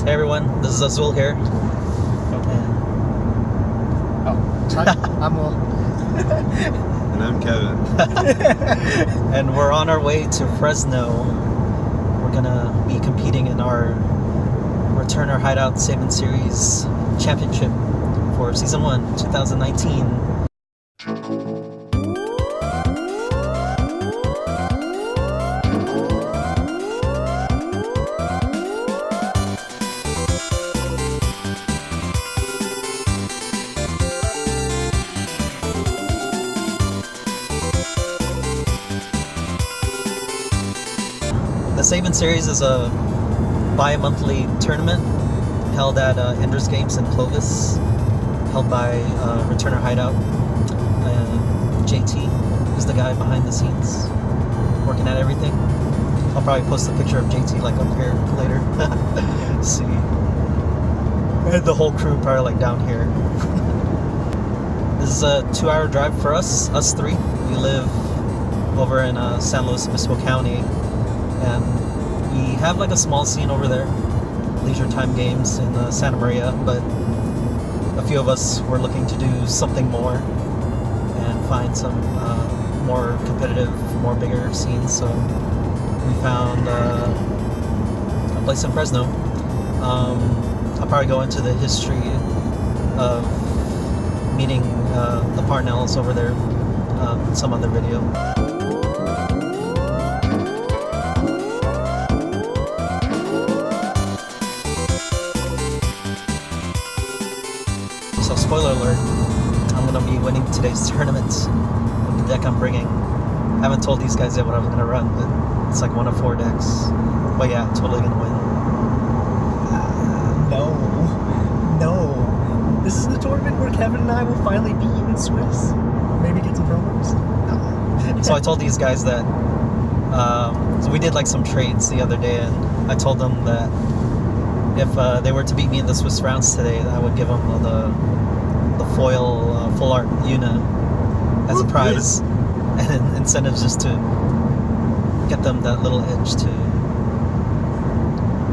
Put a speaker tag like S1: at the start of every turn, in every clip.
S1: Hey everyone, this is Azul here.
S2: Hi, I'm Will.
S3: And I'm Kevin.
S1: And we're on our way to Fresno. We're gonna be competing in our Return Our Hideout Sabin Series Championship for Season 1, 2019. The Sabin Series is a bi-monthly tournament held at Ender's Games in Clovis, held by Returner Hideout. JT is the guy behind the scenes, working at everything. I'll probably post a picture of JT like up here later. See, and the whole crew probably like down here. This is a 2-hour drive for us three. We live over in San Luis Obispo County. And we have like a small scene over there, leisure time games in Santa Maria, but a few of us were looking to do something more and find some more competitive, more bigger scenes. So we found a place in Fresno. I'll probably go into the history of meeting the Parnells over there in some other video. So spoiler alert, I'm going to be winning today's tournament with the deck I'm bringing. I haven't told these guys yet what I'm going to run, but it's like one of 4 decks. But yeah, totally going to win.
S2: No. This is the tournament where Kevin and I will finally beat you in Swiss. Maybe get some promos. No.
S1: So I told these guys that, so we did like some trades the other day, and I told them that if they were to beat me in the Swiss rounds today, I would give them the foil full art Una as a prize, and incentives just to get them that little edge to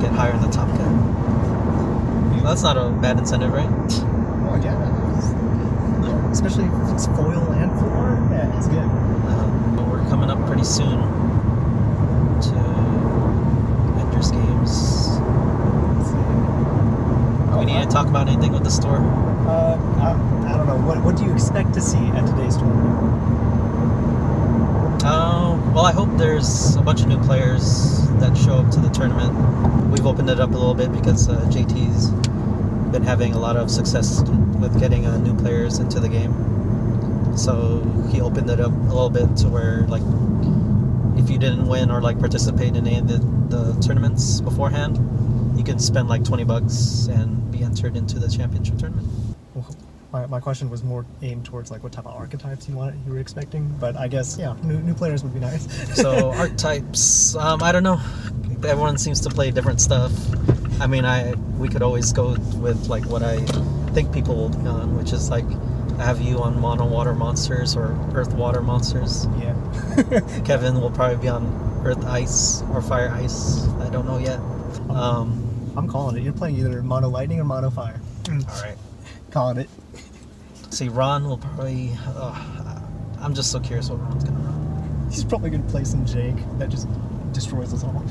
S1: get higher in the top cut. Well, that's not a bad incentive, right?
S2: Oh yeah. Especially if it's foil and full art. Yeah, it's good.
S1: But we're coming up pretty soon to Ender's Games. Do we need to talk about anything with the store?
S2: I don't know. What do you expect to see at today's tournament?
S1: Well, I hope there's a bunch of new players that show up to the tournament. We've opened it up a little bit because JT's been having a lot of success with getting new players into the game. So he opened it up a little bit to where, like, if you didn't win or like participate in any of the tournaments beforehand, you can spend like $20 and be entered into the championship tournament.
S2: Well, my question was more aimed towards like what type of archetypes you were expecting, but I guess yeah, new players would be nice.
S1: So archetypes, I don't know. Everyone seems to play different stuff. I mean, we could always go with like what I think people will be on, which is like I have you on mono water monsters or earth water monsters.
S2: Yeah.
S1: Kevin will probably be on earth ice or fire ice. I don't know yet.
S2: I'm calling it. You're playing either mono lightning or mono fire.
S1: All right.
S2: Calling it.
S1: See, Ron will probably. I'm just so curious what Ron's gonna run.
S2: He's probably gonna play some Jake that just destroys us all,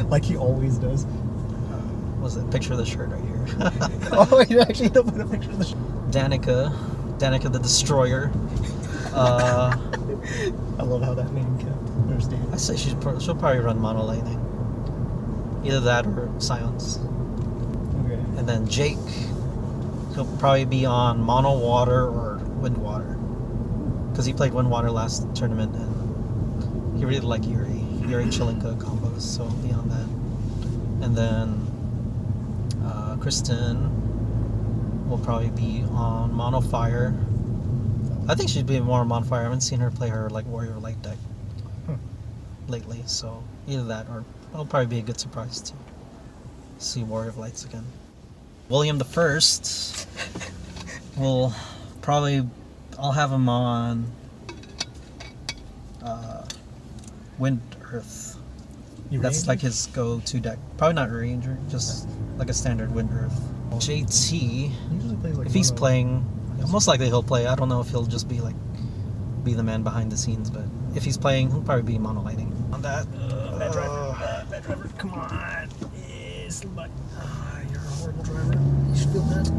S2: like he always does.
S1: What was it? Picture of the shirt right here.
S2: Oh, you actually don't put a picture of the shirt.
S1: Danica the Destroyer.
S2: I love how that name kept.
S1: I say she'll probably run mono lightning. Either that or Scions.
S2: Okay.
S1: And then Jake, he'll probably be on mono water or wind water, because he played wind water last tournament and he really liked Yuri Chilinka combos, so he'll be on that. And then Kristen will probably be on mono fire. I think she'd be more on mono fire. I haven't seen her play her like warrior light deck lately, so either that or it'll probably be a good surprise to see Warrior of Lights again. William the First will probably, I'll have him on Wind Earth. That's like his go-to deck. Probably not Ranger, just like a standard Wind Earth. JT,
S2: He usually plays like
S1: if he's
S2: mono.
S1: playing, most likely he'll play. I don't know if he'll just be the man behind the scenes, but if he's playing, he'll probably be mono lighting on that.
S2: Bad driver, come on. Yes, but you're a horrible driver. You should feel bad.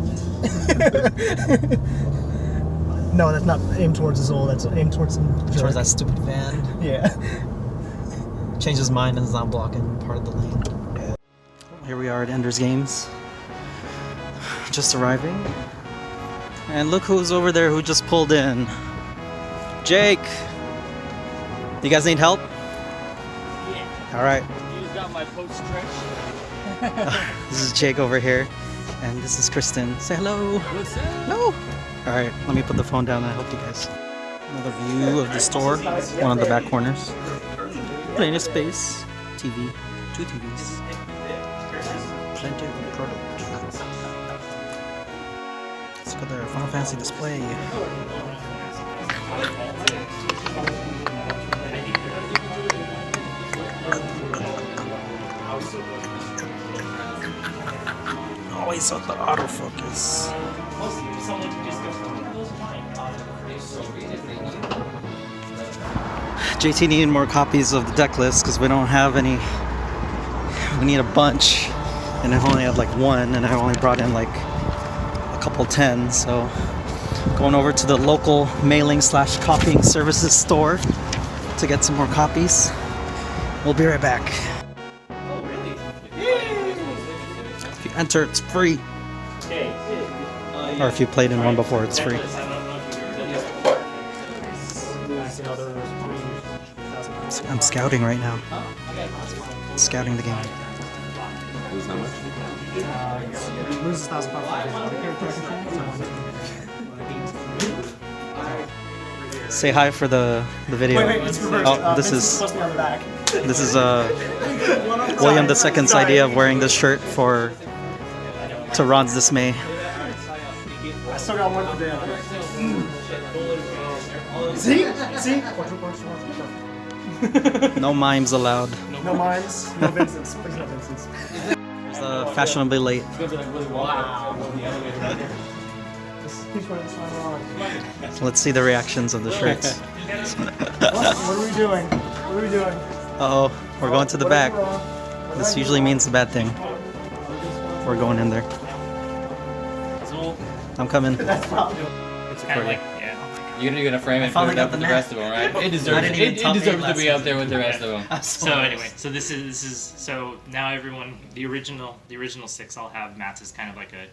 S2: No, that's not aimed towards his soul. That's aimed towards him.
S1: Towards that stupid van.
S2: Yeah.
S1: Changed his mind and is not blocking part of the lane. Here we are at Ender's Games. Just arriving. And look who's over there who just pulled in. Jake! You guys need help?
S4: Yeah.
S1: Alright.
S4: You got my post stretch.
S1: This is Jake over here. And this is Kristen. Say hello!
S4: What's up?
S1: Hello! Alright, let me put the phone down and help you guys. Another view of the store. One of the back corners. Plenty of space. TV. 2 TVs. Plenty of product. Let's look at their Final Fantasy display. Always on the autofocus. JT needed more copies of the deck list because we don't have any. We need a bunch, and I only have like one, and I only brought in like a couple 10. So going over to the local mailing / copying services store to get some more copies. We'll be right back.
S4: Oh, really?
S1: If you enter, it's free. Or if you played in one before, it's free. I'm scouting right now. Scouting the game.
S2: Loses 1,000 pounds.
S1: Say hi for the video.
S2: Wait, it's reversed.
S1: Oh, this
S2: Vince
S1: is
S2: supposed to be on the back.
S1: this is William II's idea of wearing this shirt to Ron's dismay.
S2: I still got one for Dan. See?
S1: No mimes allowed.
S2: No mimes, no Vincents. Please no Vincents.
S1: There's fashionably late.
S4: Wow.
S2: He's wearing this one wrong.
S1: So let's see the reactions of the shirts.
S2: What are we doing? What are we doing?
S1: Uh-oh, we're going to the back.
S2: Wrong.
S1: This usually means the bad thing. We're going in there. I'm coming.
S2: That's probably
S4: It's kind of like, yeah. You're gonna frame it
S1: finally
S4: put it
S1: got
S4: up
S1: the
S4: with the
S1: map.
S4: rest of them, right? It deserves
S1: I didn't even
S4: it
S1: top
S4: deserves
S1: eight
S4: to be
S1: last
S4: up there with the rest of them.
S5: So anyway, so this is so now everyone the original 6 I'll have Matt's is kind of like a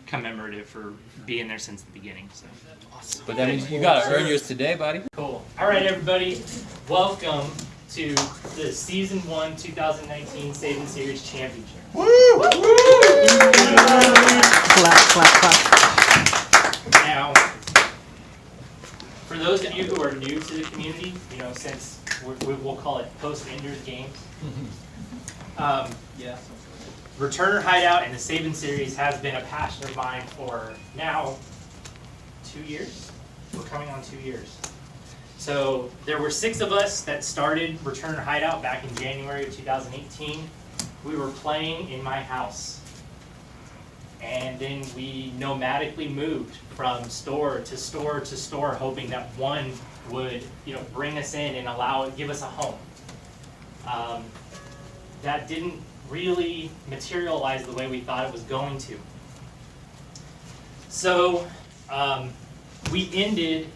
S5: commemorative for being there since the beginning. So awesome.
S4: But that means you gotta earn yours today, buddy.
S5: Cool. All right, everybody, welcome to the Season 1 2019 Sabin Series Championship.
S1: Clap, clap, clap.
S5: Now, for those of you who are new to the community, you know, since we'll call it post-Ender's Games, Returner Hideout and the Sabin series has been a passion of mine for now 2 years. We're coming on 2 years. So there were 6 of us that started Returner Hideout back in January of 2018. We were playing in my house. And then we nomadically moved from store to store to store, hoping that one would, bring us in and give us a home. That didn't really materialize the way we thought it was going to. So we ended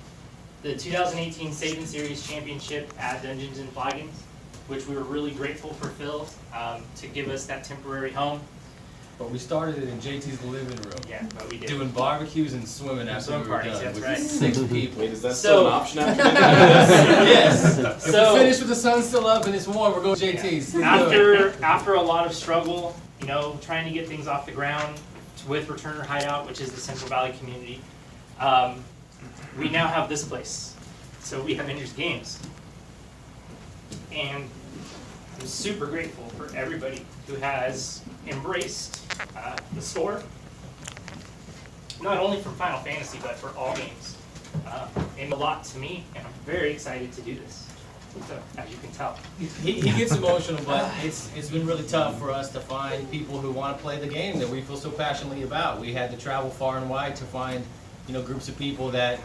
S5: the 2018 Sabin Series Championship at Dungeons and Flagons, which we were really grateful for Phil to give us that temporary home.
S6: But we started it in JT's living room.
S5: Yeah, but we did.
S6: Doing barbecues and swimming after
S5: swim
S6: we were
S5: parties,
S6: done.
S5: that's
S6: with
S5: right.
S6: 6 people.
S3: Wait, is that
S5: So-
S3: still an option after that?
S6: Yes. If
S5: So-
S6: we finish with the sun still up and it's warm, we're going to JT's. Let's do it.
S5: After a lot of struggle, trying to get things off the ground with Returner Hideout, which is the Central Valley community, we now have this place. So we have Ender's Games. And I'm super grateful for everybody who has embraced the store, not only from Final Fantasy, but for all games. It meant a lot to me, and I'm very excited to do this. So, as you can tell.
S6: He gets emotional, but it's been really tough for us to find people who want to play the game that we feel so passionately about. We had to travel far and wide to find, groups of people that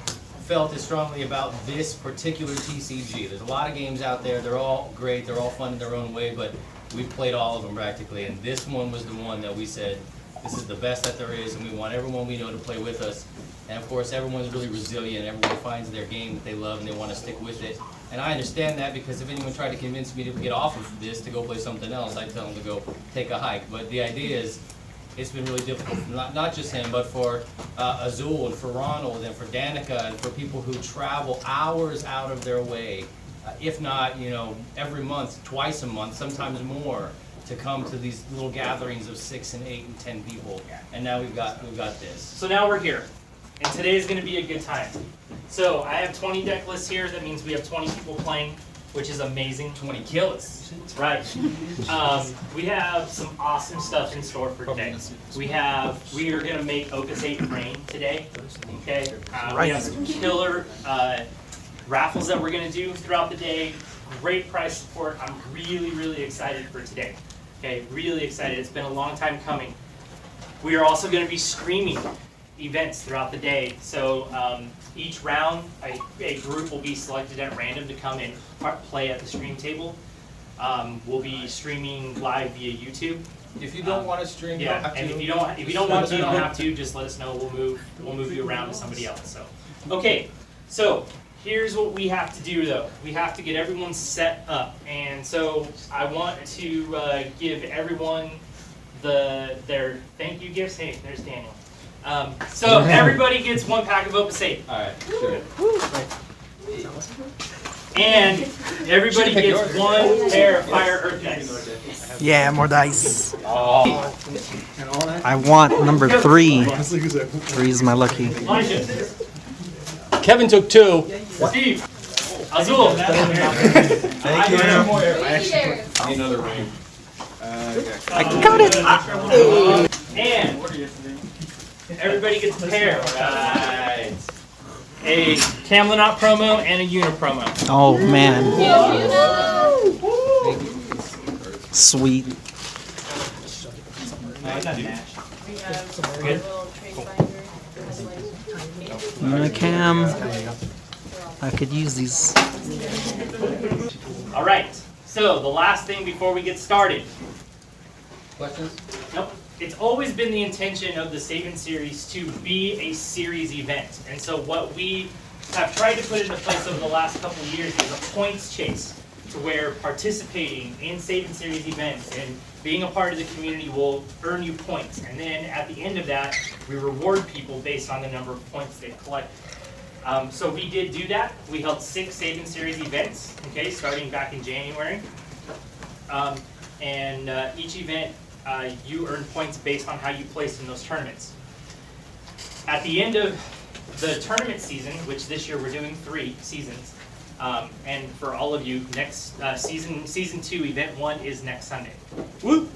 S6: felt as strongly about this particular TCG. There's a lot of games out there. They're all great. They're all fun in their own way, but we've played all of them practically, and this one was the one that we said, this is the best that there is, and we want everyone we know to play with us. And of course, everyone's really resilient. Everyone finds their game that they love, and they want to stick with it. And I understand that, because if anyone tried to convince me to get off of this to go play something else, I'd tell them to go take a hike. But the idea is, it's been really difficult, not just him, but for Azul and for Ronald and for Danica and for people who travel hours out of their way, if not, every month, twice a month, sometimes more, to come to these little gatherings of 6 and 8 and 10 people. And now we've got this.
S5: So now we're here, and today is going to be a good time. So I have 20 deck lists here. That means we have 20 people playing, which is amazing.
S6: 20 killers.
S5: Right. We have some awesome stuff in store for today. We are going to make Opus 8 rain today. Okay. We have some killer raffles that we're going to do throughout the day. Great price support. I'm really, really excited for today. Okay, really excited. It's been a long time coming. We are also going to be streaming events throughout the day. So each round, a group will be selected at random to come and play at the stream table. We'll be streaming live via YouTube.
S6: If you don't want to stream, you don't have to.
S5: And if you don't want to, you don't have to. Just let us know. We'll move you around to somebody else. So, okay. So here's what we have to do, though. We have to get everyone set up, and so I want to give everyone their thank you gifts. Hey, there's Daniel. So everybody gets 1 pack of Opus 8.
S6: All right, sure.
S5: And everybody gets 1 pair of Fire Earth dice.
S2: Yeah, more dice.
S5: Oh.
S1: I want number 3. 3 is my lucky.
S5: Elijah.
S6: Kevin took 2.
S5: Steve. Azul.
S3: Thank you.
S4: I need another ring.
S1: I got it!
S5: And everybody gets a pair. Right. A Camelot promo and a Una promo.
S1: Oh man. Sweet. Cam. I could use these.
S5: All right. So the last thing before we get started.
S6: Questions?
S5: Nope. It's always been the intention of the Sabin series to be a series event. And so what we have tried to put into place over the last couple of years is a points chase, to where participating in Sabin series events and being a part of the community will earn you points. And then at the end of that, we reward people based on the number of points they've collected. So we did do that. We held 6 Sabin series events, okay, starting back in January. Each event, you earn points based on how you placed in those tournaments. At the end of the tournament season, which this year we're doing 3 seasons, and for all of you, next season 2, event 1 is next Sunday. Woo!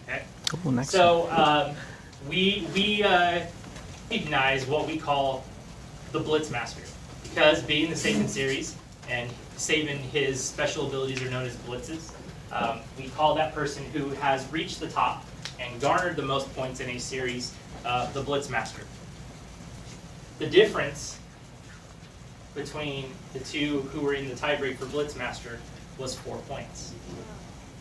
S5: Okay.
S1: Cool, next
S5: So we recognize what we call the Blitzmaster, because being the Sabin series, and Sabin, his special abilities are known as blitzes. We call that person who has reached the top and garnered the most points in a series the Blitzmaster. The difference between the two who were in the tiebreak for Blitzmaster was 4 points.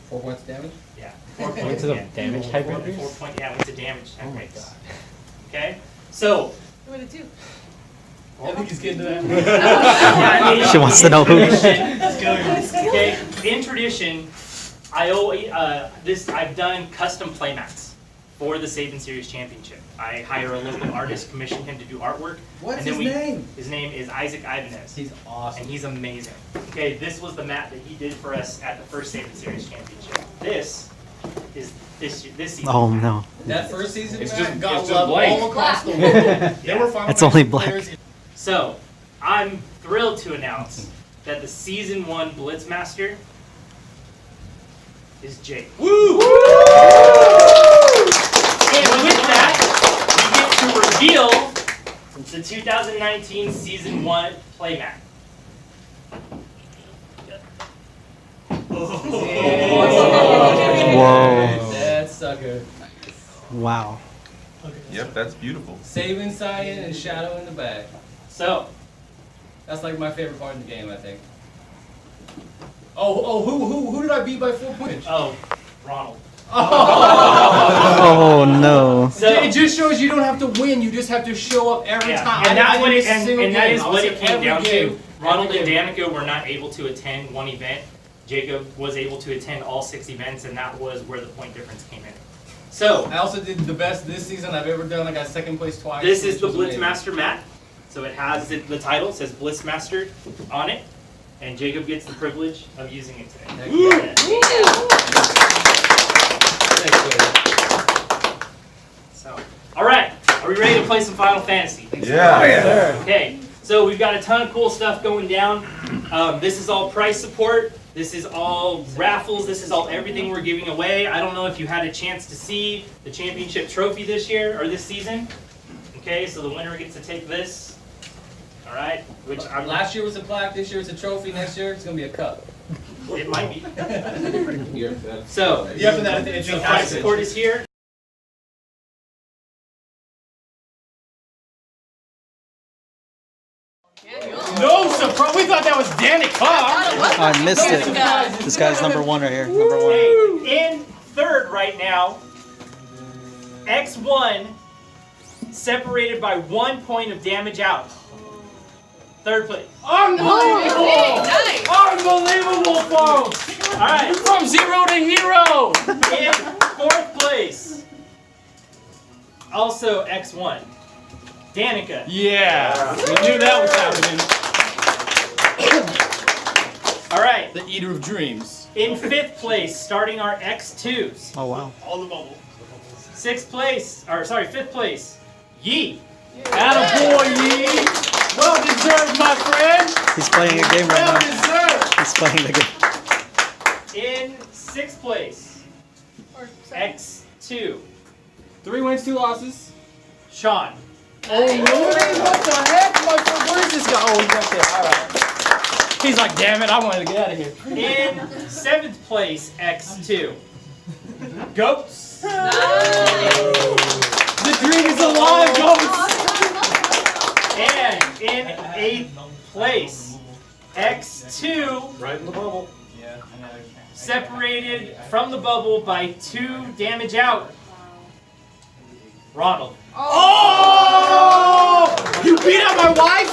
S6: 4 points damage?
S5: Yeah.
S4: 4 points of damage tiebreakers?
S5: 4 point, yeah, went to damage tiebreaks. Okay? So.
S7: What did it do?
S6: I think he's getting to that.
S1: She wants to know who.
S5: Okay, in tradition, I've done custom playmats for the Sabin Series Championship. I hire a local artist, commission him to do artwork.
S6: What's his name?
S5: His name is Isaac Ibanez.
S6: He's awesome.
S5: And he's amazing. Okay, this was the mat that he did for us at the first Sabin Series Championship. This is this season.
S1: Oh no.
S6: That first season,
S4: It's
S6: man,
S4: just-
S6: got
S4: it's just
S6: love
S4: blank.
S6: all across the world. There were final
S1: It's only
S6: match
S1: black.
S6: players.
S5: So, I'm thrilled to announce that the Season 1 Blitzmaster is Jake.
S6: Woo!
S5: And with that, we get to reveal the 2019 Season 1 playmat.
S1: Whoa.
S6: That sucker.
S1: Wow.
S3: Yep, that's beautiful.
S6: Sabin, Cyan, and Shadow in the back.
S5: So,
S6: That's like my favorite part of the game, I think. Who did I beat by 4 points?
S5: oh, Ronald.
S1: Oh no.
S5: So,
S6: It just shows you don't have to win, you just have to show up every
S5: yeah,
S6: time.
S5: and that's what it,
S6: Every single
S5: and that
S6: game.
S5: is
S6: I
S5: what
S6: was
S5: it
S6: at
S5: came
S6: every
S5: down
S6: game.
S5: to. Ronald and
S6: Every game.
S5: Danica were not able to attend one event. Jacob was able to attend all 6 events, and that was where the point difference came in. So,
S6: I also did the best this season I've ever done. I got second place twice.
S5: this is the
S6: which was amazing.
S5: Blitzmaster mat. So it has the title, it says Blitzmaster on it, and Jacob gets the privilege of using it today.
S6: Heck yeah. Thanks,
S5: So, all right, are we ready to play some Final Fantasy?
S3: Yeah.
S5: Okay, so we've got a ton of cool stuff going down. This is all price support. This is all raffles. This is all everything we're giving away. I don't know if you had a chance to see the championship trophy this year or this season. Okay, so the winner gets to take this. All right, which I'm
S6: Last year was a plaque, this year it's a trophy, next year it's gonna be a cup.
S5: It might be. So
S6: You have that it's
S5: the
S6: a
S5: price support is here.
S6: No surprise! We thought that was Danny Cobb.
S1: I missed it. This guy's number 1 right here. Number 1.
S5: Okay, in third right now, X1 separated by 1 point of damage out. Third place.
S6: Unbelievable! Unbelievable, folks!
S5: All right,
S6: From 0 to hero.
S5: in fourth place, also X1, Danica.
S6: Yeah, we knew that was happening.
S5: All right,
S6: The Eater of Dreams.
S5: in fifth place, starting our X2s.
S1: Oh wow.
S5: Fifth place, Yi.
S6: Attaboy, Yee. Well deserved, my friend.
S1: He's playing a game right
S6: Well
S1: now.
S6: deserved.
S1: He's playing the game.
S5: In sixth place, X2,
S6: 3 wins, 2 losses.
S5: Sean.
S6: Oh, Lordy, what the heck? Where's this guy? Oh, he's up there. All right. He's like, damn it, I wanted to get out of here.
S5: In seventh place, X2,
S6: Goats. The dream is alive, goats.
S5: and in eighth place, X2,
S3: Right in the bubble.
S5: separated from the bubble by 2 damage out, Ronald.
S6: Oh! You beat out my wife?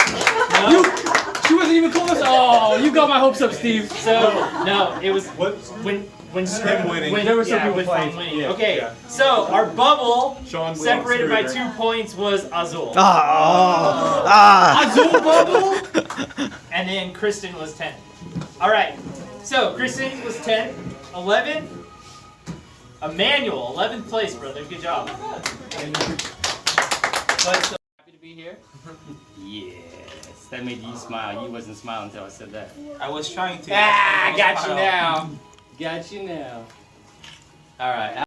S6: She wasn't even close. Oh, you got my hopes up, Steve.
S5: So, no, it was
S3: What?
S5: when
S3: Him winning.
S5: when
S6: There were some
S5: yeah,
S6: people
S5: with
S6: playing.
S5: Sean winning.
S3: Yeah,
S5: Okay,
S3: yeah.
S5: so our bubble
S3: Sean wins.
S5: separated by
S3: Scooter.
S5: 2 points was Azul.
S6: Azul bubble?
S5: And then Kristen was 10. All right. So Kristen was 10. 11. Emmanuel, 11th place, brother. Good job.
S6: But so happy to be here. Yes, that made you smile. You wasn't smiling until I said that.
S4: I was trying to.
S6: Ah, got you now. Got you now. All right.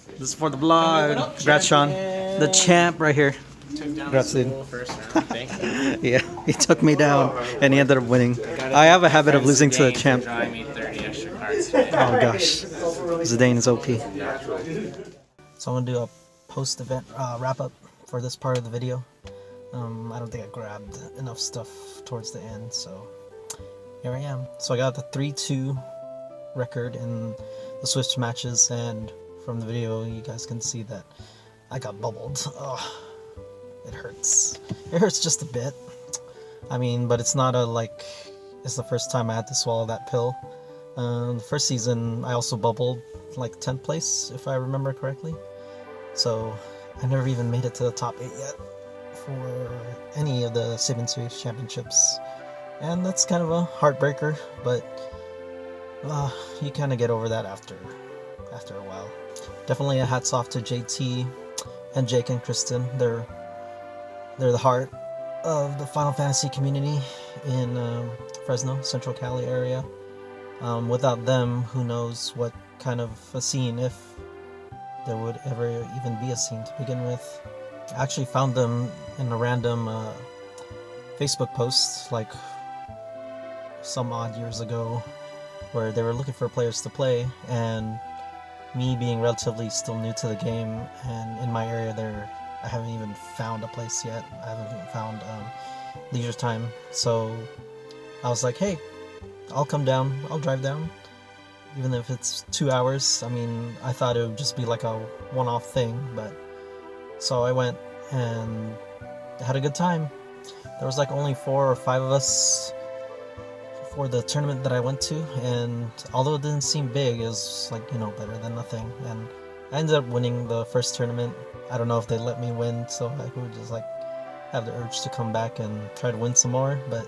S1: This is for the vlog. Congrats, Sean. The champ right here. Congrats, dude. Yeah, he took me down and he ended up winning. I have a habit of losing to the champ. Oh gosh, Zidane is OP. So I'm gonna do a post-event wrap up for this part of the video. I don't think I grabbed enough stuff towards the end, so here I am. So I got the 3-2 record in the Swift matches, and from the video you guys can see that I got bubbled. Oh, it hurts. It hurts just a bit. I mean, but it's not it's the first time I had to swallow that pill. The first season I also bubbled like 10th place, if I remember correctly. So I never even made it to the top 8 yet for any of the Sabin Series championships. And that's kind of a heartbreaker, but you kind of get over that after a while. Definitely a hats off to JT and Jake and Kristen. They're the heart of the Final Fantasy community in Fresno, Central Cali area. Without them, who knows what kind of a scene, if there would ever even be a scene to begin with. I actually found them in a random Facebook post like some odd years ago, where they were looking for players to play, and me being relatively still new to the game, and in my area there, I haven't even found a place yet. I haven't even found leisure time, so I was like, hey, I'll come down, I'll drive down, even if it's 2 hours. I mean, I thought it would just be like a one-off thing, but so I went and had a good time. There was like only 4 or 5 of us for the tournament that I went to, and although it didn't seem big, it was like, you know, better than nothing. And I ended up winning the first tournament. I don't know if they let me win, so I would just like have the urge to come back and try to win some more. But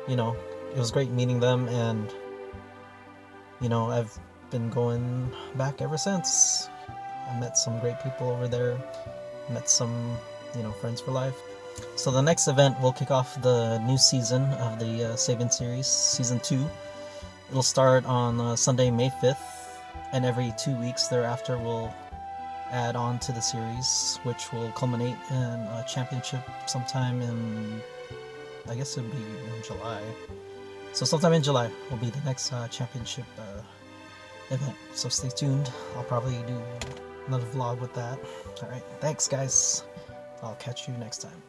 S1: you know, it was great meeting them, and you know, I've been going back ever since. I met some great people over there, met some, you know, friends for life. So the next event will kick off the new season of the Sabin series, season 2. It'll start on Sunday, May 5th, and every 2 weeks thereafter we'll add on to the series, which will culminate in a championship sometime in, I guess it'll be in July. So sometime in July will be the next championship event. So stay tuned. I'll probably do another vlog with that. Alright, thanks guys. I'll catch you next time.